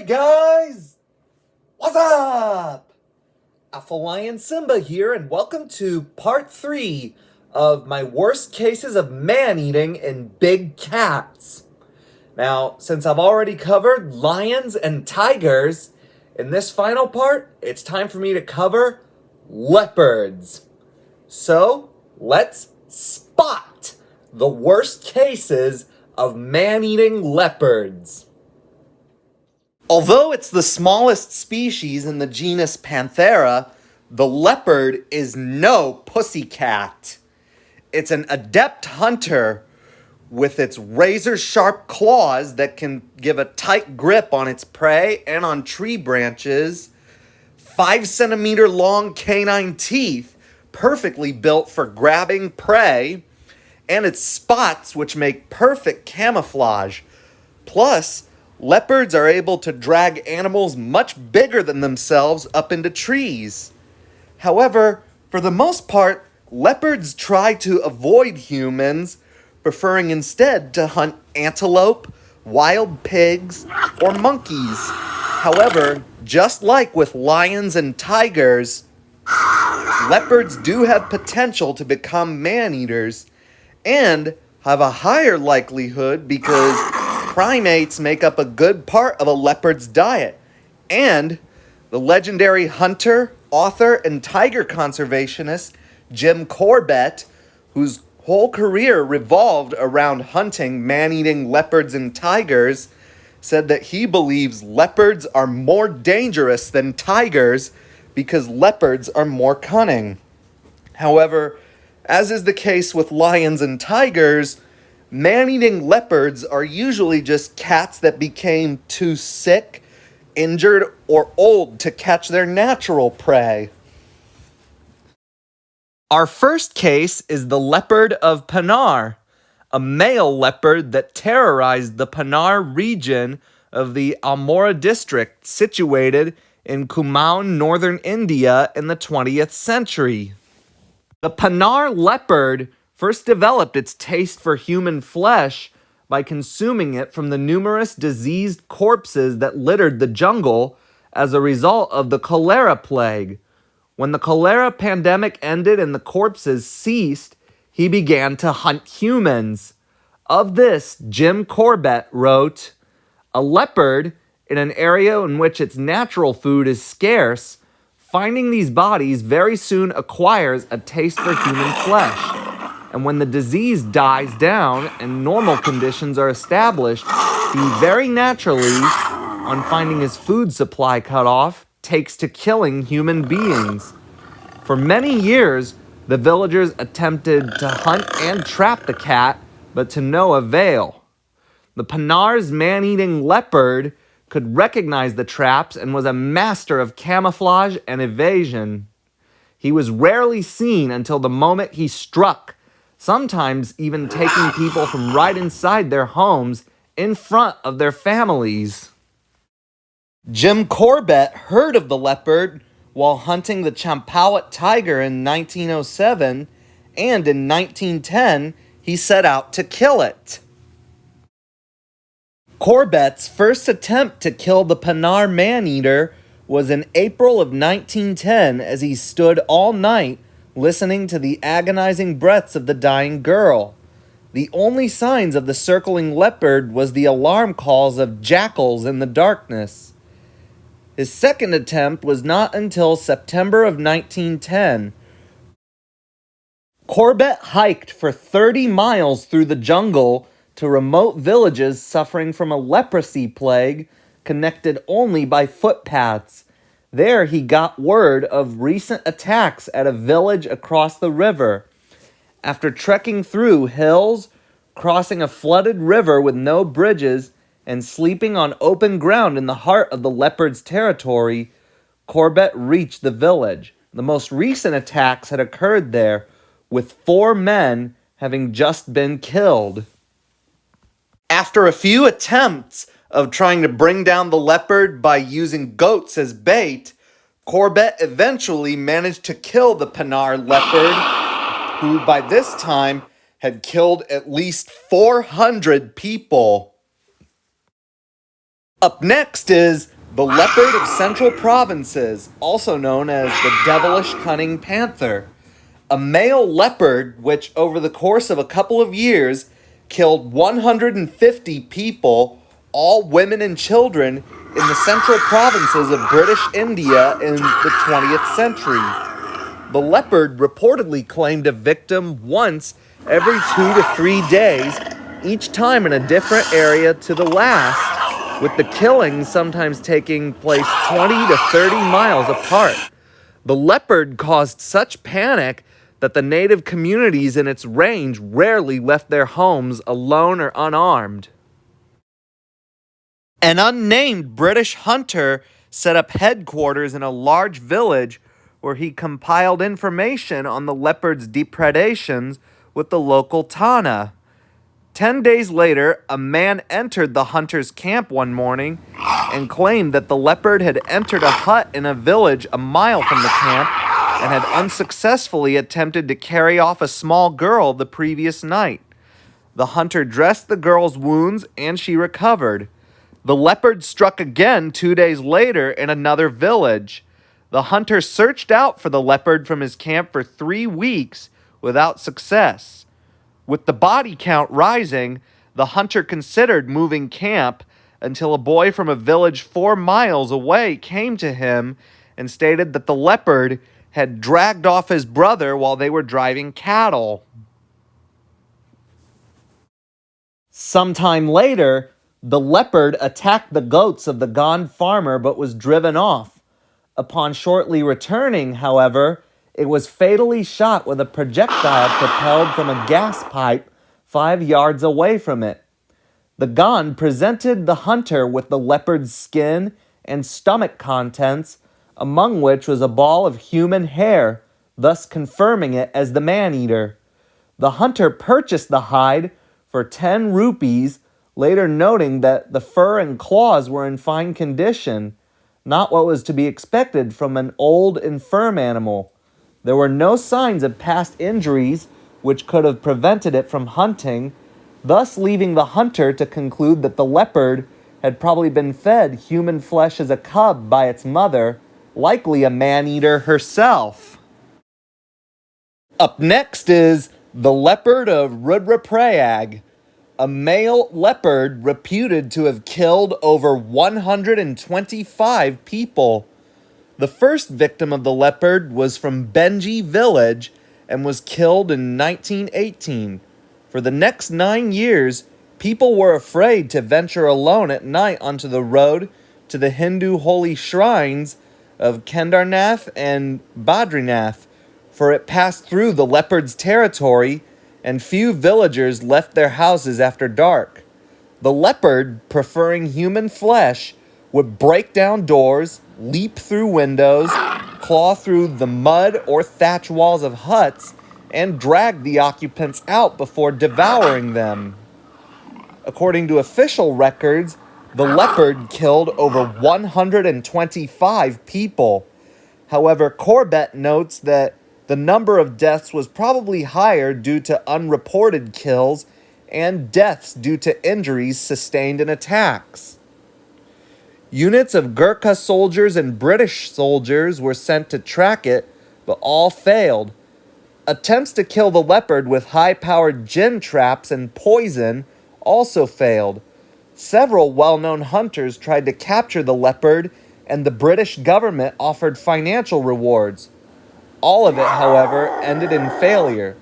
guys! What's up? Alpha Lion Simba here, and welcome to part 3 of my worst cases of man-eating in big cats. Now, since I've already covered lions and tigers, in this final part, it's time for me to cover leopards. So, let's spot the worst cases of man-eating leopards. Although it's the smallest species in the genus Panthera, the leopard is no pussycat. It's an adept hunter with its razor-sharp claws that can give a tight grip on its prey and on tree branches, 5-centimeter long canine teeth perfectly built for grabbing prey, and its spots which make perfect camouflage. Plus, leopards are able to drag animals much bigger than themselves up into trees. However, for the most part, leopards try to avoid humans, preferring instead to hunt antelope, wild pigs, or monkeys. However, just like with lions and tigers, leopards do have potential to become man-eaters and have a higher likelihood because primates make up a good part of a leopard's diet, and the legendary hunter, author, and tiger conservationist Jim Corbett, whose whole career revolved around hunting man-eating leopards and tigers, said that he believes leopards are more dangerous than tigers because leopards are more cunning. However, as is the case with lions and tigers, man-eating leopards are usually just cats that became too sick, injured, or old to catch their natural prey. Our first case is the Leopard of Panar, a male leopard that terrorized the Panar region of the Almora district situated in Kumaon, northern India in the 20th century. The Panar leopard first developed its taste for human flesh by consuming it from the numerous diseased corpses that littered the jungle as a result of the cholera plague. When the cholera pandemic ended and the corpses ceased, he began to hunt humans. Of this, Jim Corbett wrote, "A leopard, in an area in which its natural food is scarce, finding these bodies very soon acquires a taste for human flesh. And when the disease dies down and normal conditions are established, he very naturally, on finding his food supply cut off, takes to killing human beings. For many years, the villagers attempted to hunt and trap the cat, but to no avail. The Panar's man-eating leopard could recognize the traps and was a master of camouflage and evasion. He was rarely seen until the moment he struck, sometimes even taking people from right inside their homes in front of their families." Jim Corbett heard of the leopard while hunting the Champawat tiger in 1907, and in 1910, he set out to kill it. Corbett's first attempt to kill the Panar man-eater was in April of 1910 as he stood all night listening to the agonizing breaths of the dying girl. The only signs of the circling leopard was the alarm calls of jackals in the darkness. His second attempt was not until September of 1910. Corbett hiked for 30 miles through the jungle to remote villages suffering from a leprosy plague connected only by footpaths. There he got word of recent attacks at a village across the river. After trekking through hills, crossing a flooded river with no bridges, and sleeping on open ground in the heart of the leopard's territory, Corbett reached the village. The most recent attacks had occurred there, with 4 men having just been killed. After a few attempts of trying to bring down the leopard by using goats as bait, Corbett eventually managed to kill the Panar leopard, who by this time had killed at least 400 people. Up next is The leopard of central provinces, also known as the devilish cunning panther. A male leopard which, over the course of a couple of years, killed 150 people, all women and children, in the central provinces of British India in the 20th century. The leopard reportedly claimed a victim once every 2 to 3 days, each time in a different area to the last, with the killings sometimes taking place 20 to 30 miles apart. The leopard caused such panic that the native communities in its range rarely left their homes alone or unarmed. An unnamed British hunter set up headquarters in a large village where he compiled information on the leopard's depredations with the local Tana. 10 days later, a man entered the hunter's camp one morning and claimed that the leopard had entered a hut in a village a mile from the camp and had unsuccessfully attempted to carry off a small girl the previous night. The hunter dressed the girl's wounds and she recovered. The leopard struck again 2 days later in another village. The hunter searched out for the leopard from his camp for 3 weeks without success. With the body count rising, the hunter considered moving camp until a boy from a village 4 miles away came to him and stated that the leopard had dragged off his brother while they were driving cattle. Sometime later, the leopard attacked the goats of the gone farmer but was driven off. Upon shortly returning, however, it was fatally shot with a projectile propelled from a gas pipe 5 yards away from it. The Gan presented the hunter with the leopard's skin and stomach contents, among which was a ball of human hair, thus confirming it as the man-eater. The hunter purchased the hide for 10 rupees, later noting that the fur and claws were in fine condition, not what was to be expected from an old, infirm animal. There were no signs of past injuries which could have prevented it from hunting, thus leaving the hunter to conclude that the leopard had probably been fed human flesh as a cub by its mother, likely a man-eater herself. Up next is the Leopard of Rudraprayag, a male leopard reputed to have killed over 125 people. The first victim of the leopard was from Benji village and was killed in 1918. For the next 9 years, people were afraid to venture alone at night onto the road to the Hindu holy shrines of Kedarnath and Badrinath, for it passed through the leopard's territory and few villagers left their houses after dark. The leopard, preferring human flesh, would break down doors, leap through windows, claw through the mud or thatch walls of huts, and drag the occupants out before devouring them. According to official records, the leopard killed over 125 people. However, Corbett notes that the number of deaths was probably higher due to unreported kills and deaths due to injuries sustained in attacks. Units of Gurkha soldiers and British soldiers were sent to track it, but all failed. Attempts to kill the leopard with high-powered gin traps and poison also failed. Several well-known hunters tried to capture the leopard, and the British government offered financial rewards. All of it, however, ended in failure.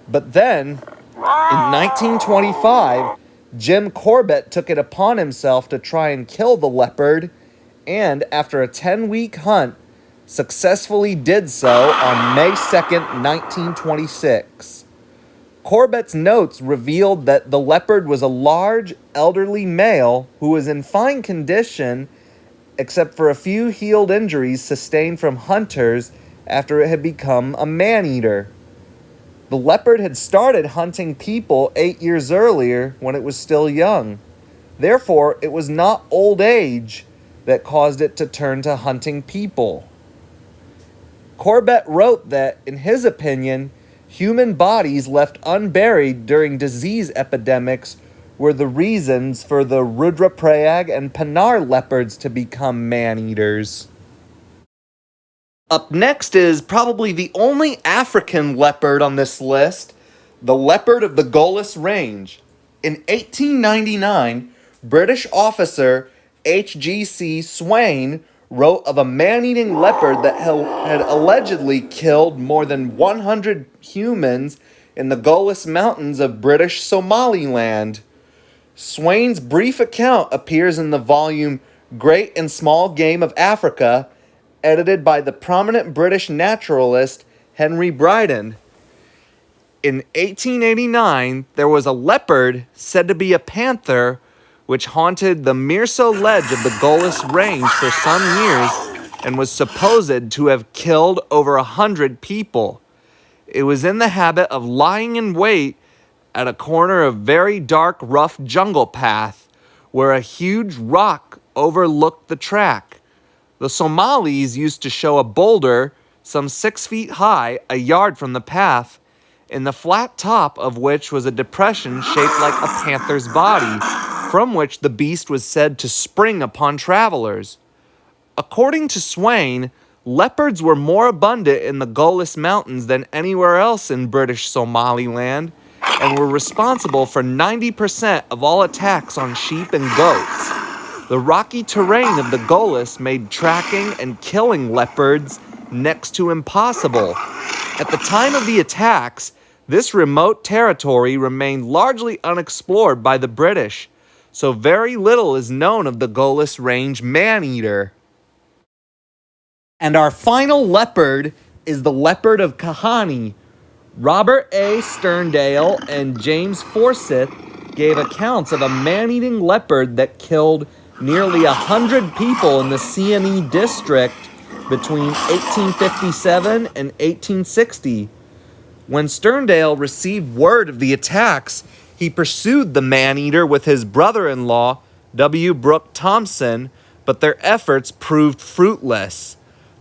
But then, in 1925, Jim Corbett took it upon himself to try and kill the leopard, and after a 10-week hunt, successfully did so on May 2nd, 1926. Corbett's notes revealed that the leopard was a large, elderly male who was in fine condition except for a few healed injuries sustained from hunters after it had become a man-eater. The leopard had started hunting people 8 years earlier when it was still young. Therefore, it was not old age that caused it to turn to hunting people. Corbett wrote that, in his opinion, human bodies left unburied during disease epidemics were the reasons for the Rudraprayag and Panar leopards to become man-eaters. Up next is probably the only African leopard on this list, the leopard of the Golis Range. In 1899, British officer H.G.C. Swain wrote of a man-eating leopard that had allegedly killed more than 100 humans in the Golis Mountains of British Somaliland. Swain's brief account appears in the volume Great and Small Game of Africa, edited by the prominent British naturalist Henry Bryden. In 1889, there was a leopard said to be a panther which haunted the Mirso ledge of the Golis Range for some years and was supposed to have killed over 100 people. It was in the habit of lying in wait at a corner of very dark, rough jungle path where a huge rock overlooked the track. The Somalis used to show a boulder some 6 feet high, a yard from the path, in the flat top of which was a depression shaped like a panther's body, from which the beast was said to spring upon travelers. According to Swain, leopards were more abundant in the Golis Mountains than anywhere else in British Somaliland, and were responsible for 90% of all attacks on sheep and goats. The rocky terrain of the Golis made tracking and killing leopards next to impossible. At the time of the attacks, this remote territory remained largely unexplored by the British, so very little is known of the Golis Range man-eater. And our final leopard is the Leopard of Kahani. Robert A. Sterndale and James Forsyth gave accounts of a man-eating leopard that killed nearly 100 people in the C&E district between 1857 and 1860. When Sterndale received word of the attacks, he pursued the man-eater with his brother-in-law, W. Brooke Thompson, but their efforts proved fruitless.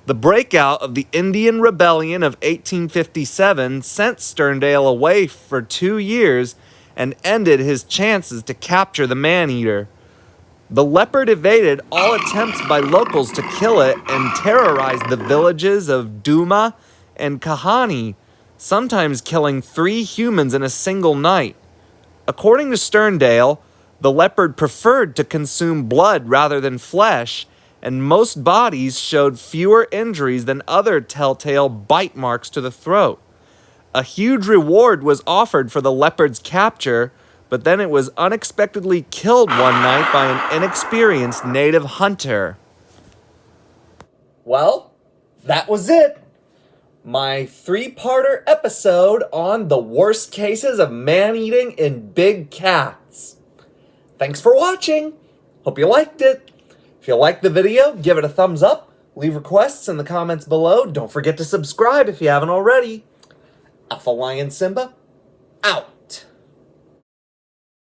The breakout of the Indian Rebellion of 1857 sent Sterndale away for 2 years and ended his chances to capture the man-eater. The leopard evaded all attempts by locals to kill it and terrorized the villages of Duma and Kahani, sometimes killing 3 humans in a single night. According to Sterndale, the leopard preferred to consume blood rather than flesh, and most bodies showed fewer injuries than other telltale bite marks to the throat. A huge reward was offered for the leopard's capture, but then it was unexpectedly killed one night by an inexperienced native hunter. Well, that was it. My 3-parter episode on the worst cases of man-eating in big cats. Thanks for watching. Hope you liked it. If you liked the video, give it a thumbs up. Leave requests in the comments below. Don't forget to subscribe if you haven't already. Alpha Lion Simba, out.